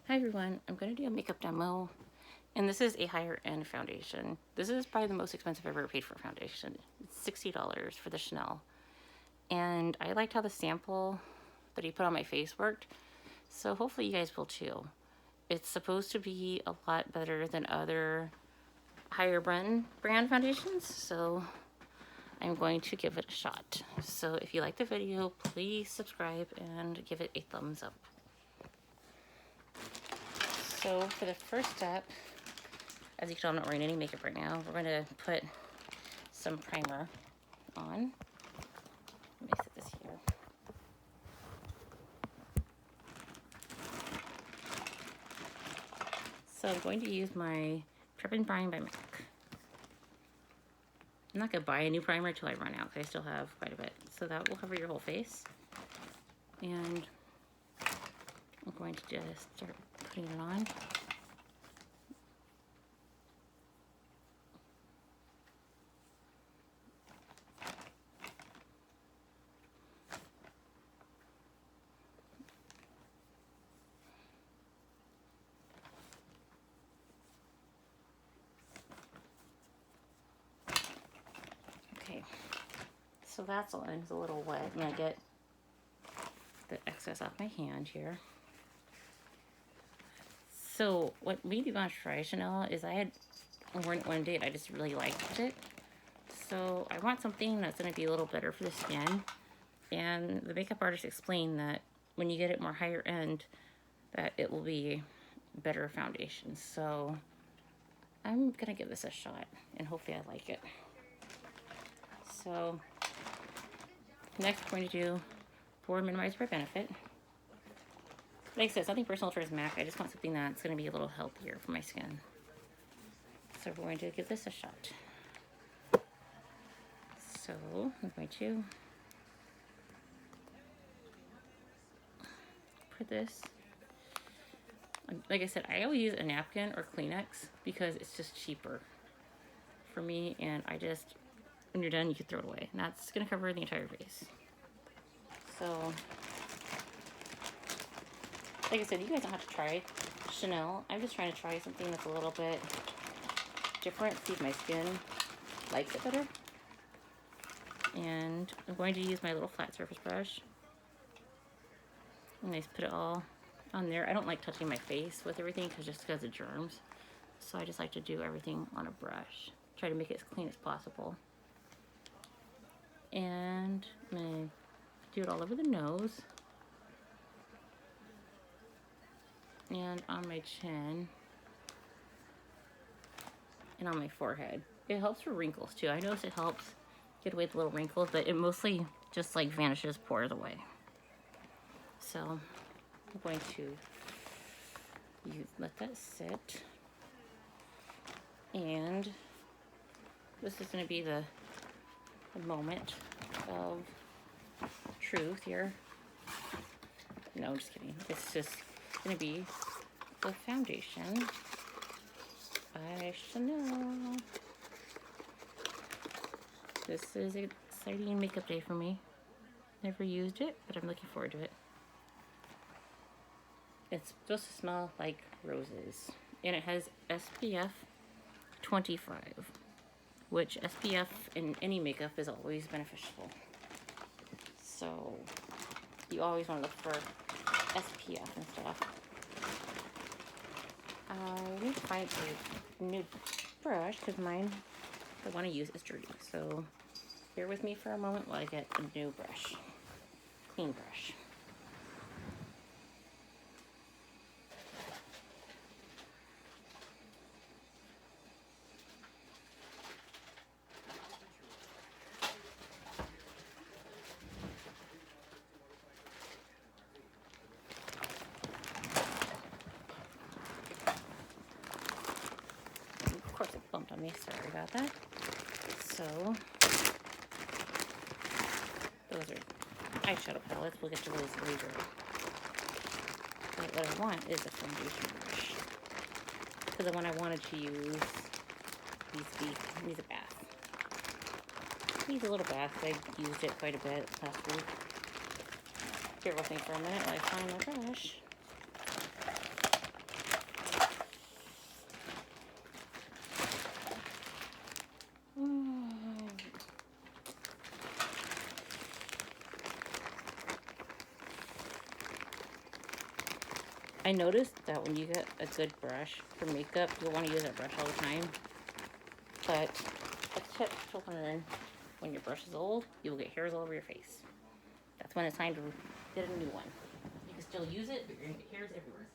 Hi everyone, I'm going to do a makeup demo, and this is a higher end foundation. This is probably the most expensive I've ever paid for a foundation. It's $60 for the Chanel. And I liked how the sample that he put on my face worked, so hopefully you guys will too. It's supposed to be a lot better than other higher brand foundations, so I'm going to give it a shot. So if you like the video, please subscribe and give it a thumbs up. So for the first step, as you can tell, I'm not wearing any makeup right now. We're going to put some primer on. Let me set this here. So I'm going to use my Prep and Prime by MAC. I'm not going to buy a new primer until I run out, because I still have quite a bit. So that will cover your whole face. And I'm going to just start putting it on. Okay, so that's on. It's a little wet. I'm going to get the excess off my hand here. So what made me want to try Chanel is I had worn it one day and I just really liked it. So I want something that's going to be a little better for the skin. And the makeup artist explained that when you get it more higher end, that it will be better foundation. So I'm going to give this a shot and hopefully I like it. So next we're going to do for Minimize for Benefit. Like I said, something personal towards MAC. I just want something that's going to be a little healthier for my skin. So we're going to give this a shot. So I'm going to put this. Like I said, I always use a napkin or Kleenex because it's just cheaper for me. And I just, when you're done, you can throw it away. And that's going to cover the entire face. So, like I said, you guys don't have to try Chanel. I'm just trying to try something that's a little bit different, see if my skin likes it better. And I'm going to use my little flat surface brush. And I just put it all on there. I don't like touching my face with everything just because of germs. So I just like to do everything on a brush. Try to make it as clean as possible. And I'm going to do it all over the nose. And on my chin. And on my forehead. It helps for wrinkles too. I notice it helps get away the little wrinkles, but it mostly just like vanishes, pores away. So I'm going to let that sit. And this is going to be the moment of truth here. No, I'm just kidding. It's just going to be the foundation by Chanel. This is an exciting makeup day for me. Never used it, but I'm looking forward to it. It's supposed to smell like roses. And it has SPF 25, which SPF in any makeup is always beneficial. So you always want to look for SPF and stuff. I need to find a new brush because mine, the one I use, is dirty. So bear with me for a moment while I get a new brush, clean brush. Of course it bumped on me, sorry about that. So those are eyeshadow palettes. We'll get to those later. But what I want is a foundation brush. Because the one I wanted to use needs a bath. Needs a little bath. I used it quite a bit last week. Bear with me for a minute while I find my brush. I noticed that when you get a good brush for makeup, you'll want to use that brush all the time. But a tip to learn, when your brush is old, you'll get hairs all over your face. That's when it's time to get a new one. You can still use it, but you're going to get hairs everywhere.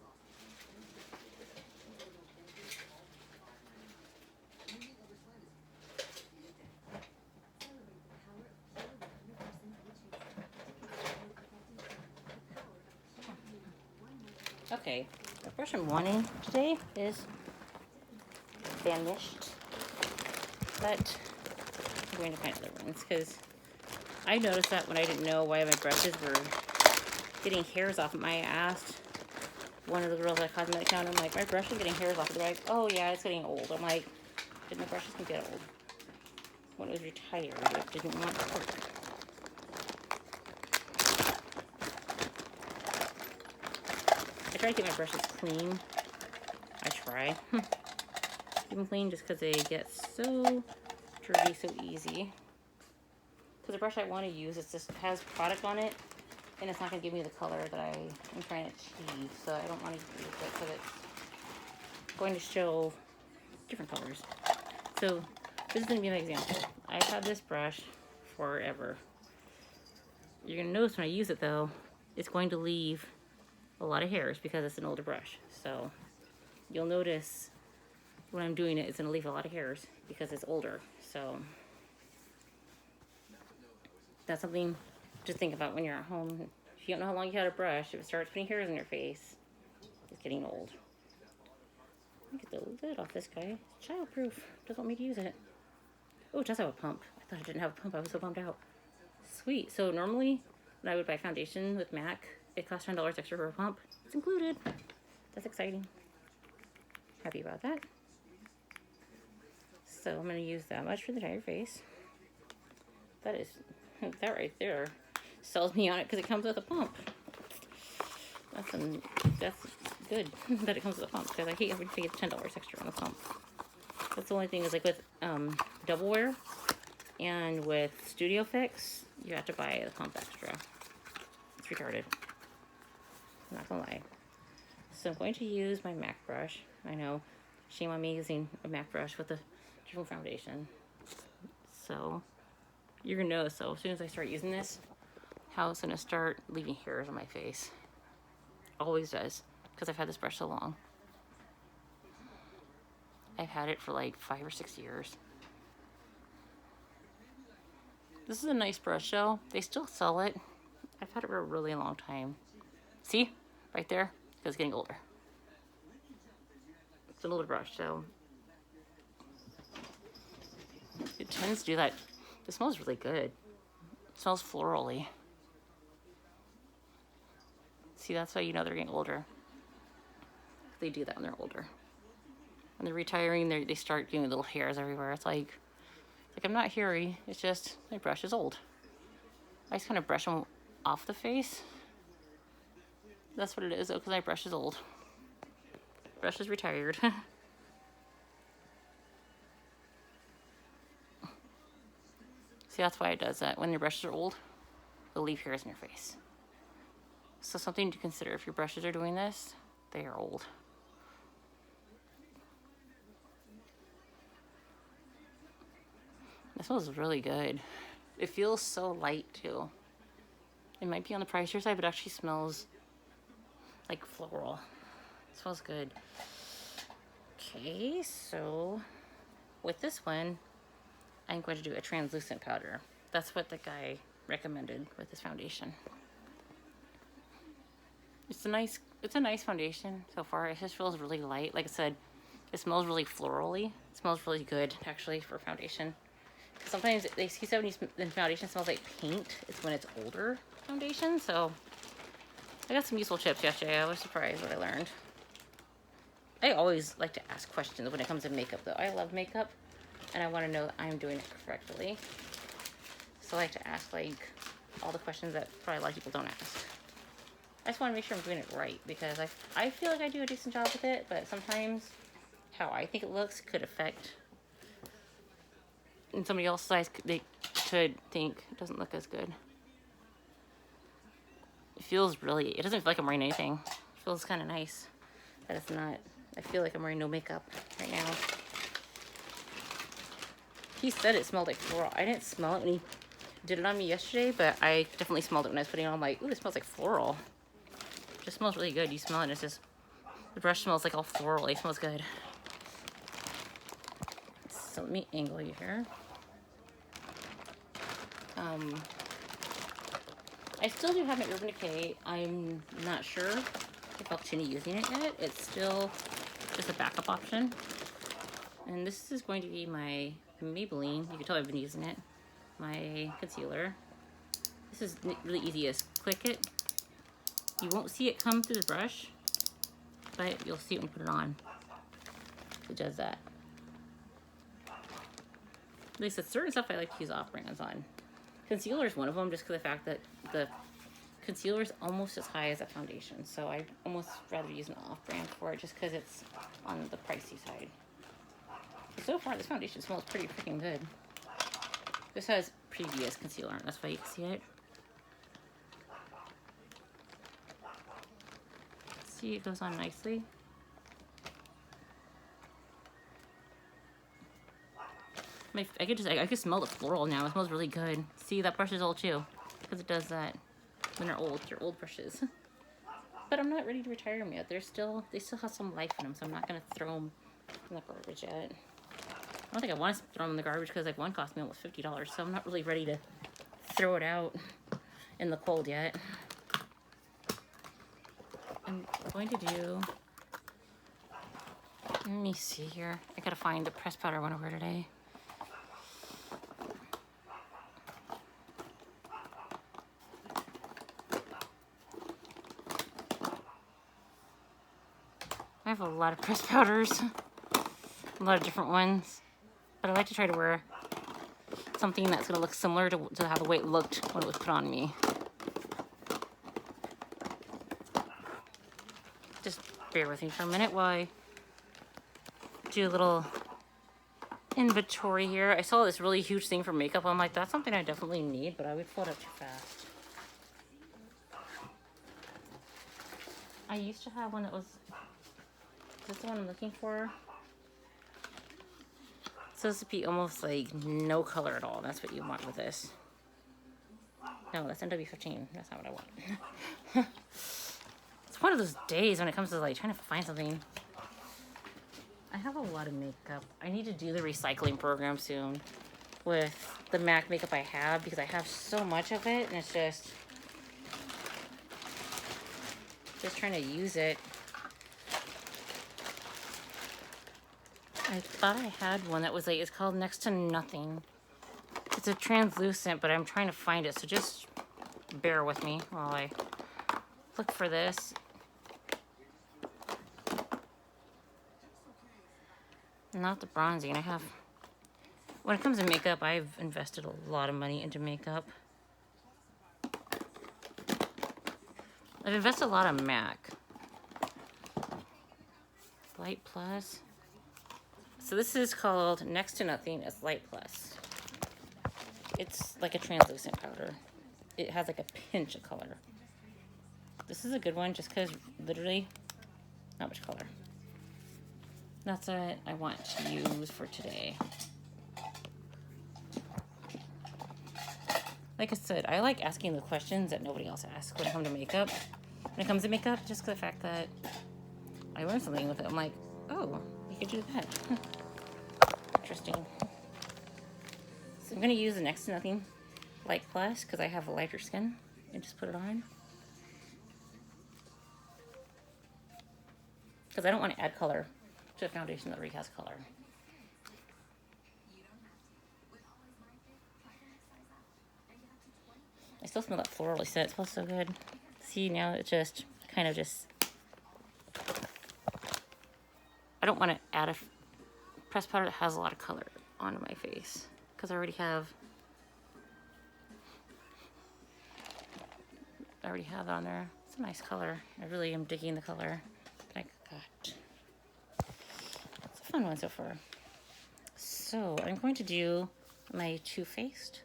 Okay, the brush I'm wanting today is vanished, but I'm going to find other ones because I noticed that when I didn't know why my brushes were getting hairs off them. I asked one of the girls at cosmetic counter, I'm like, my brush is getting hairs off. They're like, oh yeah, it's getting old. I'm like, did my brushes can get old? When it was retired, it didn't want to work. I try to keep my brushes clean. I try. Keep them clean just because they get so dirty so easy. Because the brush I want to use, it just has product on it, and it's not going to give me the color that I am trying to achieve. So I don't want to use it because it's going to show different colors. So this is going to be my example. I've had this brush forever. You're going to notice when I use it though, it's going to leave a lot of hairs because it's an older brush. So you'll notice when I'm doing it, it's going to leave a lot of hairs because it's older. So that's something to think about when you're at home. If you don't know how long you had a brush, if it starts putting hairs in your face, it's getting old. Let me get the lid off this guy. It's childproof. Doesn't want me to use it. Oh, it does have a pump. I thought it didn't have a pump. I was so bummed out. Sweet. So normally when I would buy foundation with MAC, it costs $10 extra for a pump. It's included. That's exciting. Happy about that. So I'm going to use that much for the entire face. That right there sells me on it because it comes with a pump. That's good that it comes with a pump because I hate having to pay $10 extra on a pump. That's the only thing is like with double wear and with Studio Fix, you have to buy the pump extra. It's retarded. I'm not gonna lie. So I'm going to use my MAC brush. I know, shame on me using a MAC brush with a different foundation. So you're gonna notice though, as soon as I start using this, how it's gonna start leaving hairs on my face. Always does, because I've had this brush so long. I've had it for like 5 or 6 years. This is a nice brush though. They still sell it. I've had it for a really long time. See? Right there? Because it's getting older. It's an older brush, so it tends to do that. It smells really good. It smells florally. See, that's how you know they're getting older. They do that when they're older. When they're retiring, they start getting little hairs everywhere. It's like I'm not hairy. It's just my brush is old. I just kind of brush them off the face. That's what it is, though, because my brush is old. Brush is retired. See, that's why it does that. When your brushes are old, they'll leave hairs in your face. So something to consider if your brushes are doing this, they are old. This smells really good. It feels so light too. It might be on the pricier side, but it actually smells like floral. It smells good. Okay, so with this one, I'm going to do a translucent powder. That's what the guy recommended with this foundation. It's a nice foundation so far. It just feels really light. Like I said, it smells really florally. It smells really good actually for foundation. Sometimes they see some of these foundation smells like paint. It's when it's older foundation. So I got some useful tips yesterday. I was surprised what I learned. I always like to ask questions when it comes to makeup though. I love makeup and I want to know that I'm doing it correctly. So I like to ask like all the questions that probably a lot of people don't ask. I just want to make sure I'm doing it right because I feel like I do a decent job with it, but sometimes how I think it looks could affect, and somebody else's eyes they could think it doesn't look as good. It doesn't feel like I'm wearing anything. It Feels kind of nice. But it's not. I feel like I'm wearing no makeup right now. He said it smelled like floral. I didn't smell it when he did it on me yesterday, but I definitely smelled it when I was putting it on. I'm like, ooh, it smells like floral. It just smells really good. You smell it and it's just, the brush smells like all floral. It smells good. So let me angle you here. I still do have my Urban Decay. I'm not sure if I'll continue using it yet. It's still just a backup option. And this is going to be my Maybelline. You can tell I've been using it. My concealer. This is really easy. Just click it. You won't see it come through the brush, but you'll see it when you put it on. It does that. At least it's certain stuff I like to use off brands on. Concealer is one of them, just because of the fact that the concealer is almost as high as a foundation. So I almost rather use an off brand for it, just because it's on the pricey side. So far, this foundation smells pretty freaking good. This has previous concealer, and that's why you can see it. See, it goes on nicely. I could smell the floral now. It smells really good. See, that brush is old too, because it does that when they're old. They're old brushes. But I'm not ready to retire them yet. They still have some life in them, so I'm not gonna throw them in the garbage yet. I don't think I want to throw them in the garbage because like one cost me almost $50, so I'm not really ready to throw it out in the cold yet. I'm going to do. Let me see here. I gotta find the pressed powder I want to wear today. I have a lot of pressed powders, a lot of different ones, but I like to try to wear something that's going to look similar to how the way it looked when it was put on me. Just bear with me for a minute while I do a little inventory here. I saw this really huge thing for makeup. I'm like, that's something I definitely need, but I would pull it up too fast. I used to have one that was, is this the one I'm looking for? It's supposed to be almost like no color at all. That's what you want with this. No, that's NW15. That's not what I want. It's one of those days when it comes to like trying to find something. I have a lot of makeup. I need to do the recycling program soon with the MAC makeup I have, because I have so much of it and it's just trying to use it. I thought I had one that was like, it's called Next to Nothing. It's a translucent, but I'm trying to find it, so just bear with me while I look for this. Not the bronzing. I have, when it comes to makeup, I've invested a lot of money into makeup. I've invested a lot of MAC. Light Plus. So this is called Next to Nothing. It's Light Plus. It's like a translucent powder. It has like a pinch of color. This is a good one just because literally not much color. That's what I want to use for today. Like I said, I like asking the questions that nobody else asks when it comes to makeup. When it comes to makeup, just the fact that I learned something with it. I'm like, oh, you could do that. Interesting. So I'm going to use the Next to Nothing Light Plus because I have a lighter skin, and just put it on. Because I don't want to add color to a foundation that already has color. I still smell that floral scent. It smells so good. See, now it just kind of just... I don't want to add a pressed powder that has a lot of color onto my face, because I already have it on there. It's a nice color. I really am digging the color that I got. It's a fun one so far. So I'm going to do my Too Faced.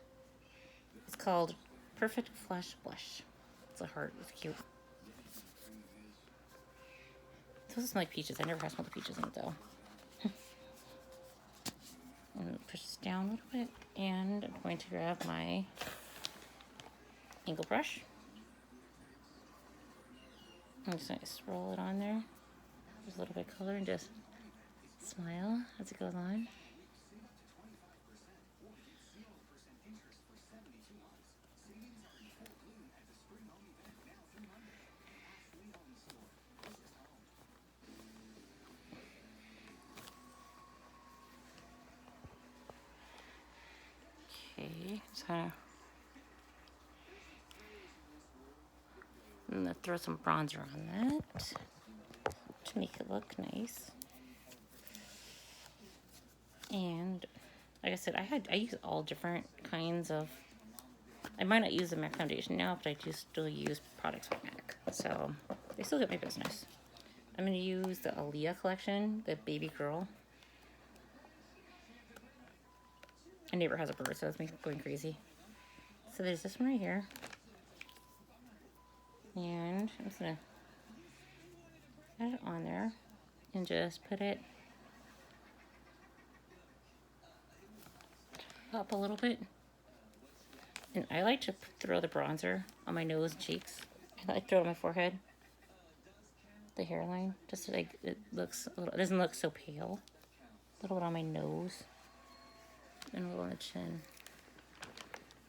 It's called Perfect Flash Blush. It's a heart. It's cute. Those smell like peaches. I never have smelled the peaches in it though. And push this down a little bit, and I'm going to grab my angle brush. I'm just going to swirl it on there. There's a little bit of color and just smile as it goes on. Okay, just kind of. I'm gonna throw some bronzer on that to make it look nice. And like I said, I use all different kinds of. I might not use the MAC foundation now, but I do still use products from MAC, so they still get my business. I'm gonna use the Aaliyah collection, the Baby Girl. My neighbor has a bird, so it's making going crazy. So there's this one right here. And I'm just gonna add it on there and just put it up a little bit. And I like to throw the bronzer on my nose and cheeks. I like to throw it on my forehead, the hairline, just so like it looks a little, it doesn't look so pale. A little bit on my nose and a little on the chin.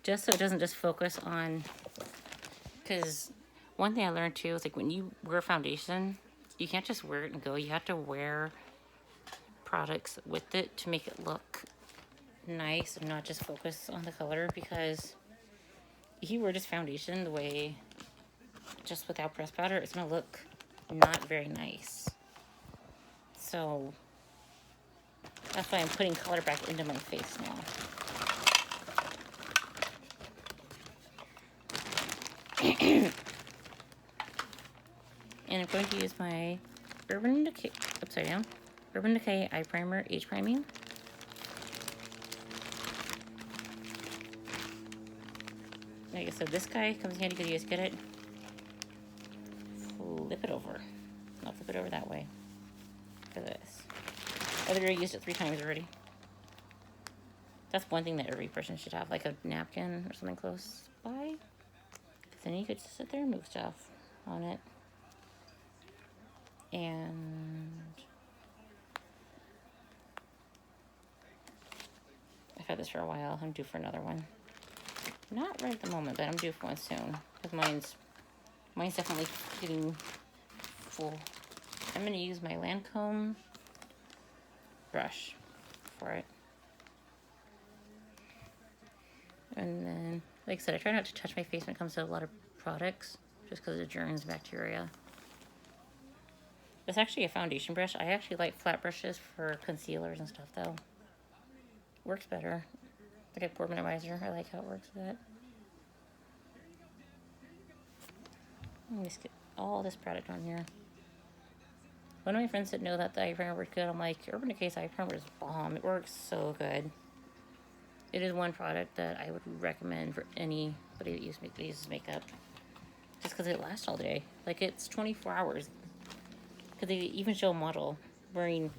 Just so it doesn't just focus on, because one thing I learned too is like when you wear foundation, you can't just wear it and go. You have to wear products with it to make it look nice and not just focus on the color, because if you wear just foundation the way, just without pressed powder, it's gonna look not very nice. So that's why I'm putting color back into my face now. And I'm going to use my Urban Decay, upside down, Urban Decay Eye Primer Age Priming. Like I said, this guy comes in handy because you guys get it. Flip it over. I'll flip it over that way. For this. I've already used it 3 times already. That's one thing that every person should have, like a napkin or something close by. Then you could just sit there and move stuff on it. And I've had this for a while. I'm due for another one. Not right at the moment, but I'm due for one soon. Because mine's definitely getting full. I'm going to use my Lancome brush for it. And then, like I said, I try not to touch my face when it comes to a lot of products, just because of germs and bacteria. It's actually a foundation brush. I actually like flat brushes for concealers and stuff, though. Works better. Like a pore minimizer. I like how it works with that. Let me just get all this product on here. One of my friends said no, that the eye primer worked good. I'm like, Urban Decay's eye primer is bomb. It works so good. It is one product that I would recommend for anybody that uses makeup. Just because it lasts all day. Like, it's 24 hours. Because they even show a model wearing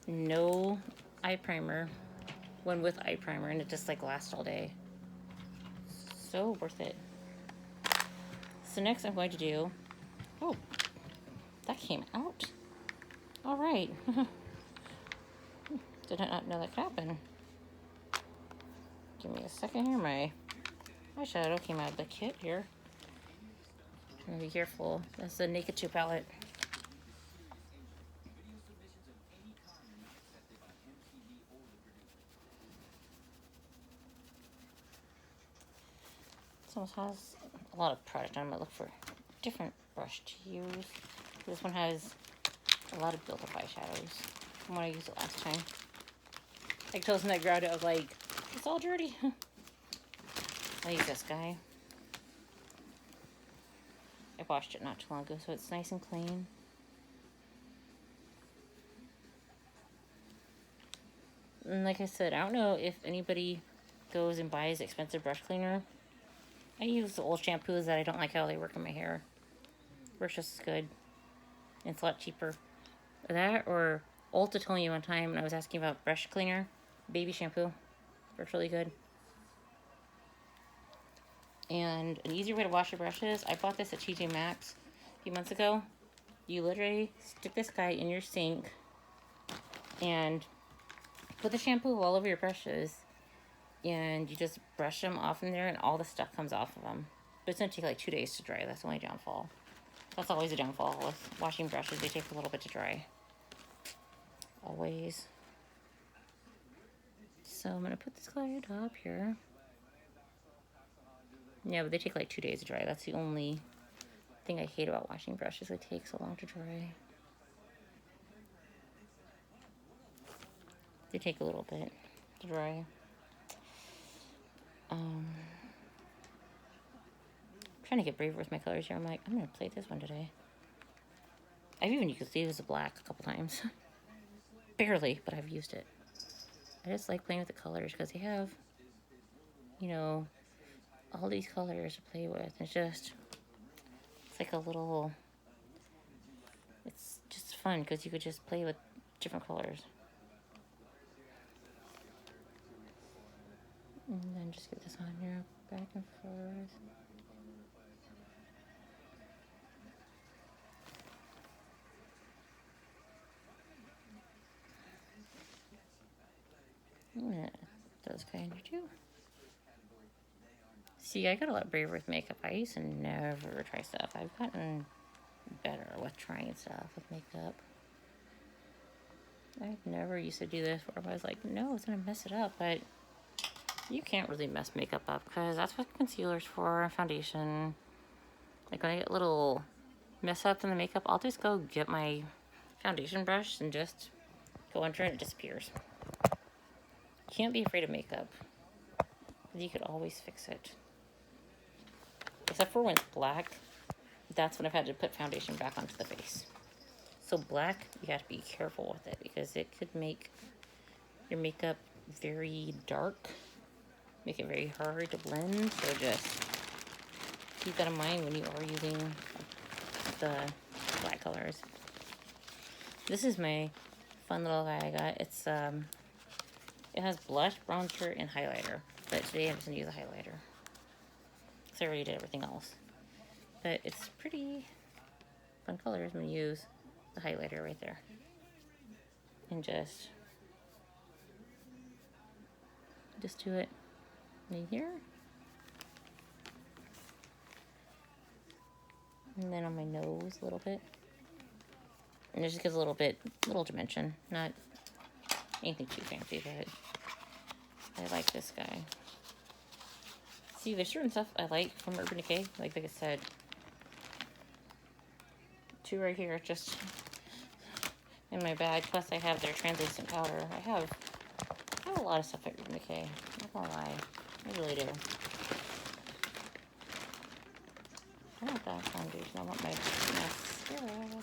no eye primer, one with eye primer, and it just like lasts all day. So worth it. So next I'm going to do, oh, that came out. All right. Did not know that could happen. Give me a second here. My eyeshadow came out of the kit here. I'm gonna be careful. That's the Naked 2 palette. This almost has a lot of product. I'm gonna look for a different brush to use. This one has a lot of built-up eyeshadows from when I used it last time. I told him I grabbed it, I was like, it's all dirty. I'll use this guy. I washed it not too long ago, so it's nice and clean. And like I said, I don't know if anybody goes and buys expensive brush cleaner. I use the old shampoos that I don't like how they work in my hair. Works just as good. And it's a lot cheaper. That or Ulta told me one time when I was asking about brush cleaner, baby shampoo. Works really good. And an easier way to wash your brushes, I bought this at TJ Maxx a few months ago. You literally stick this guy in your sink and put the shampoo all over your brushes, and you just brush them off in there, and all the stuff comes off of them. But it's going to take like 2 days to dry. That's the only downfall. That's always a downfall with washing brushes. They take a little bit to dry. Always. So I'm going to put this guy on top here. Yeah, but they take like 2 days to dry. That's the only thing I hate about washing brushes. They take so long to dry. They take a little bit to dry. I'm trying to get braver with my colors here. I'm like, I'm going to play this one today. I've even used these as a black a couple times. Barely, but I've used it. I just like playing with the colors because they have, you know, all these colors to play with. It's like a little, it's just fun because you could just play with different colors. And then just get this on here, back and forth. Yeah, those kind of too. See, I got a lot braver with makeup. I used to never try stuff. I've gotten better with trying stuff with makeup. I never used to do this where I was like, no, it's gonna mess it up, but you can't really mess makeup up because that's what concealer's for, foundation. Like when I get little mess ups in the makeup, I'll just go get my foundation brush and just go under and it disappears. Can't be afraid of makeup. You could always fix it. Except for when it's black, that's when I've had to put foundation back onto the face. So black, you have to be careful with it because it could make your makeup very dark, make it very hard to blend. So just keep that in mind when you are using the black colors. This is my fun little guy I got. It's it has blush, bronzer, and highlighter. But today I'm just gonna use a highlighter. So I already did everything else. But it's pretty fun colors. I'm gonna use the highlighter right there. And just do it right here. And then on my nose a little bit. And it just gives a little dimension. Not anything too fancy, but I like this guy. See, there's certain stuff I like from Urban Decay. Like I said, 2 right here, just in my bag. Plus I have their translucent powder. I have a lot of stuff at Urban Decay. Not gonna lie. I really do. I want that foundation. I want my mascara.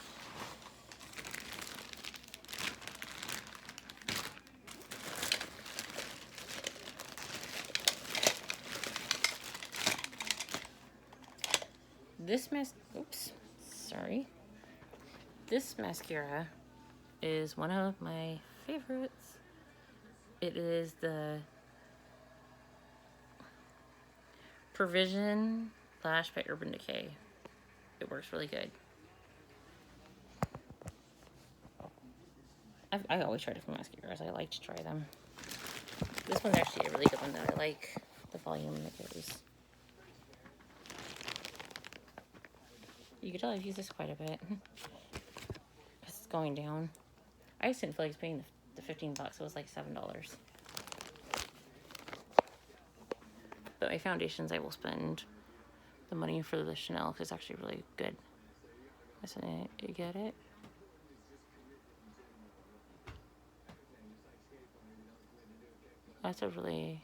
This mascara is one of my favorites. It is the Provision Lash by Urban Decay. It works really good. I always try different mascaras. I like to try them. This one's actually a really good one that I like. The volume it goes. You can tell I've used this quite a bit. It's going down. I just didn't feel like paying the $15. It was like $7. But my foundations, I will spend the money for the Chanel because it's actually really good. Isn't it? You get it? That's a really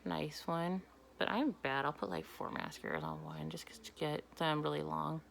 nice one. But I'm bad. I'll put like 4 mascaras on one just to get them really long.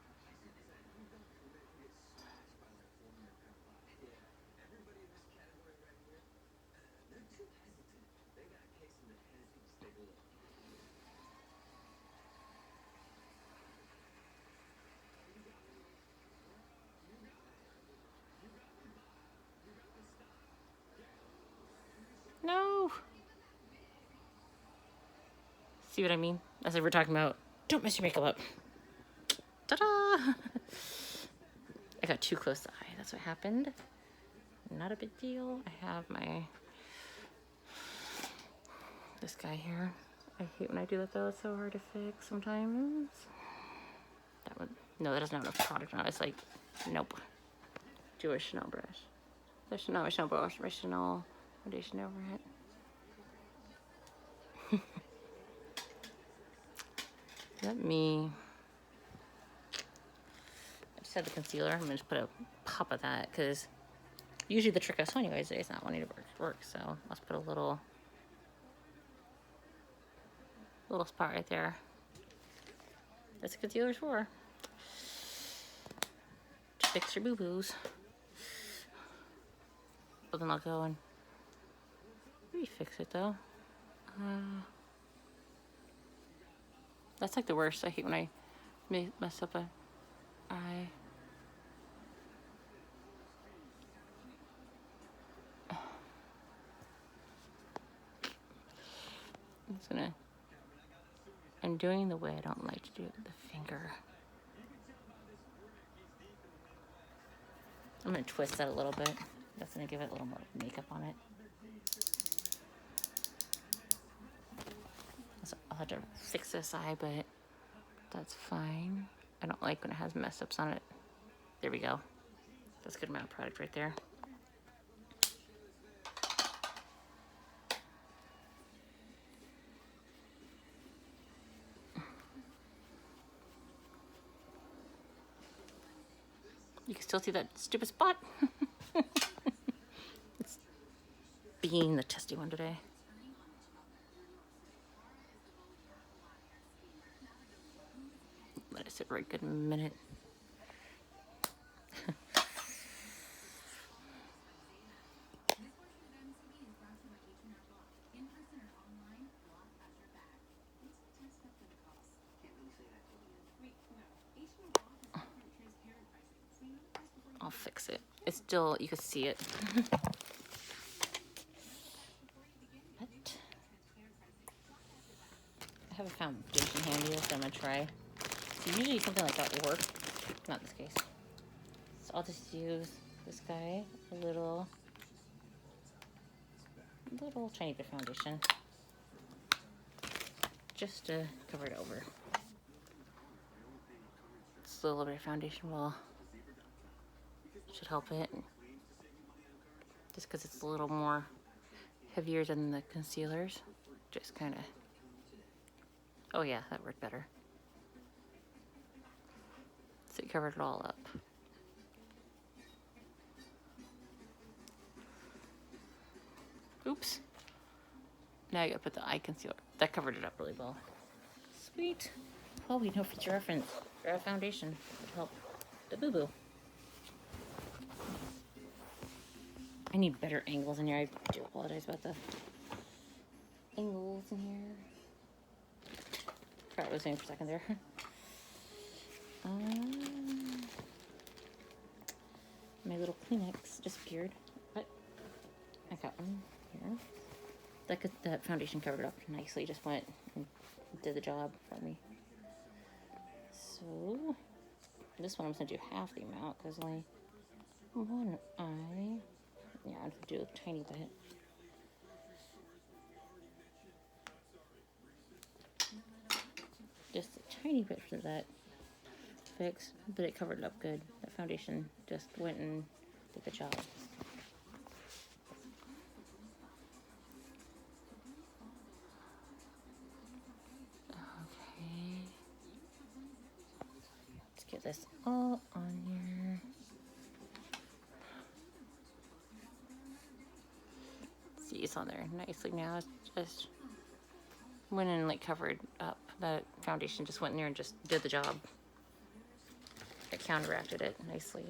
See what I mean? As if we're talking about, don't mess your makeup up. Ta-da! I got too close to the eye. That's what happened. Not a big deal. I have this guy here. I hate when I do that though. It's so hard to fix sometimes. That one, no, that doesn't have enough product on it. It's like, nope. Do a Chanel brush. Not my Chanel brush, my Chanel foundation over it. I just have the concealer. I'm gonna just put a pop of that because usually the trick I was telling you guys today is not wanting to work. So let's put a little spot right there. That's what concealer's for. To fix your boo-boos. But then I'll go and refix it though. That's like the worst. I hate when I mess up a eye. I'm doing the way I don't like to do it with the finger. I'm gonna twist that a little bit. That's gonna give it a little more makeup on it. So I'll have to fix this eye, but that's fine. I don't like when it has mess ups on it. There we go. That's a good amount of product right there. You can still see that stupid spot. It's being the testy one today. Let it sit right good in a minute. I'll fix it. It's still, you can see it. But I have a foundation handy, so I'm gonna try. So usually something like that will work. Not in this case. So I'll just use this guy, a little tiny bit of foundation, just to cover it over. Just a little bit of foundation should help it. Just because it's a little more heavier than the concealers. Just kind of. Oh yeah, that worked better. So it covered it all up. Oops. Now I gotta put the eye concealer. That covered it up really well. Sweet. Oh, we know future reference. Dry foundation would help the boo-boo. I need better angles in here. I do apologize about the angles in here. Forgot what I was saying for a second there. My little Kleenex disappeared, but I got one here. That foundation covered it up nicely. Just went and did the job for me. So this one I'm just gonna do half the amount because only one eye. Yeah, I'm gonna do a tiny bit. Just a tiny bit for that fix, but it covered it up good. That foundation just went and did the job. Okay. Let's get this all on here. See, it's on there nicely now. It's just went and like covered up. The foundation just went in there and just did the job. It counteracted it nicely.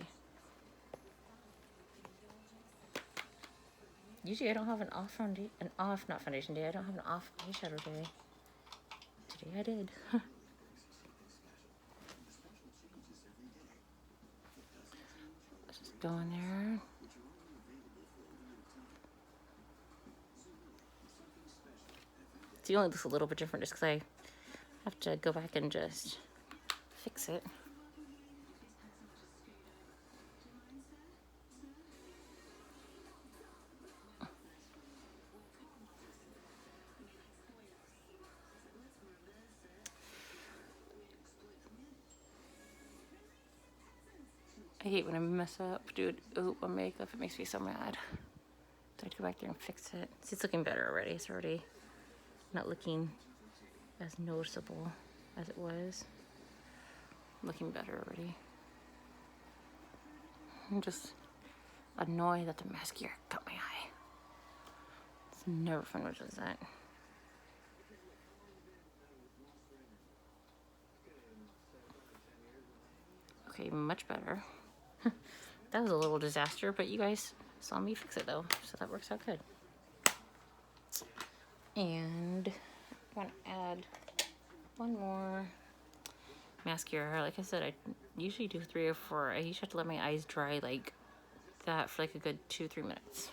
Usually I don't have not foundation day. I don't have an off eyeshadow day. Today I did. Let's just go in there. See, only looks a little bit different just because have to go back and just fix it. I hate when I mess up, dude. Oh, on makeup, it makes me so mad. So I have to go back there and fix it. See, it's looking better already. It's already not looking as noticeable as it was. Looking better already. I'm just annoyed that the mascara cut my eye. It's never fun when it does that. Okay, much better. That was a little disaster, but you guys saw me fix it though, so that works out good. And I want to add one more mascara. Like I said, I usually do 3 or 4. I usually have to let my eyes dry like that for like a good 2-3 minutes.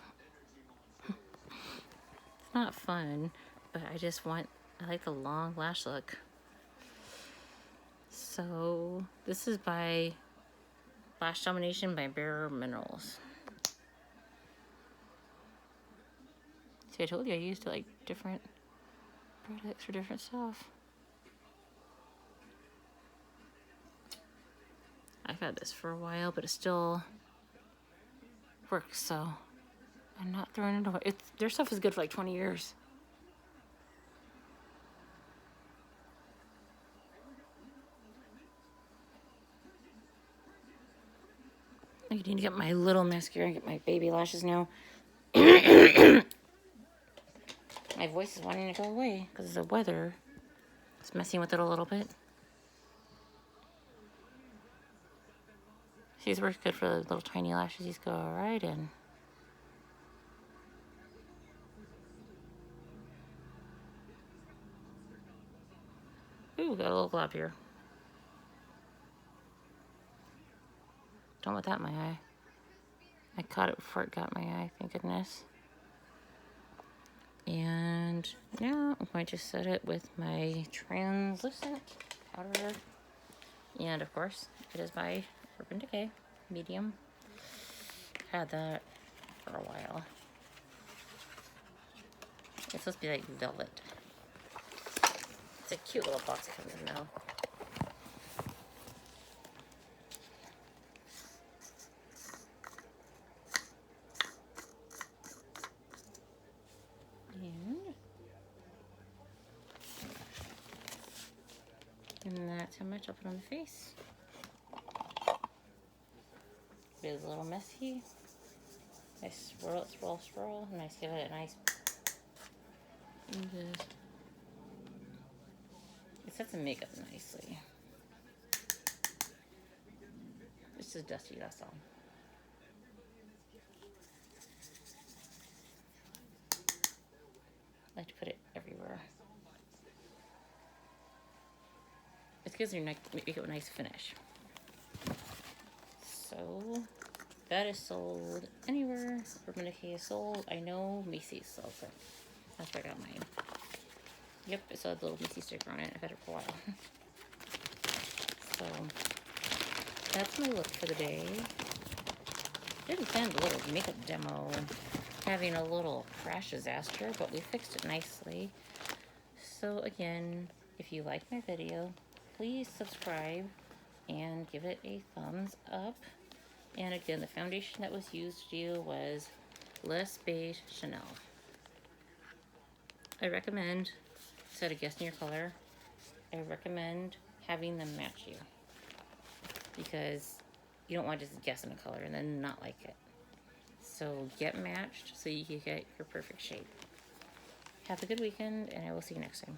It's not fun, but I like the long lash look. So this is by Lash Domination by Bare Minerals. See, I told you I used like different products for different stuff. I've had this for a while, but it still works, so I'm not throwing it away. Their stuff is good for like 20 years. I need to get my little mascara and get my baby lashes now. My voice is wanting to go away because the weather is messing with it a little bit. These work good for the little tiny lashes. These go right in. Ooh, got a little glob here. Don't want that in my eye. I caught it before it got my eye, thank goodness. And now I'm going to set it with my translucent powder. And of course, it is by Urban Decay, medium. Had that for a while. It's supposed to be like velvet. It's a cute little box it comes in though. And that's how much I'll put on the face. It is a little messy. I swirl it, swirl, swirl, and I give it a nice. It sets the makeup nicely. It's just dusty, that's all. I like to put it everywhere. It gives your neck, make it a nice finish. So that is sold anywhere. Urban Decay is sold. I know Macy's sells it. That's where I got mine. Yep, it still has a little Macy's sticker on it. I've had it for a while. So that's my look for the day. Didn't plan a little makeup demo, having a little crash disaster, but we fixed it nicely. So again, if you like my video, please subscribe and give it a thumbs up. And again, the foundation that was used to do was Les Beige Chanel. I recommend, instead of guessing your color, I recommend having them match you. Because you don't want to just guess in a color and then not like it. So get matched so you can get your perfect shape. Have a good weekend, and I will see you next time.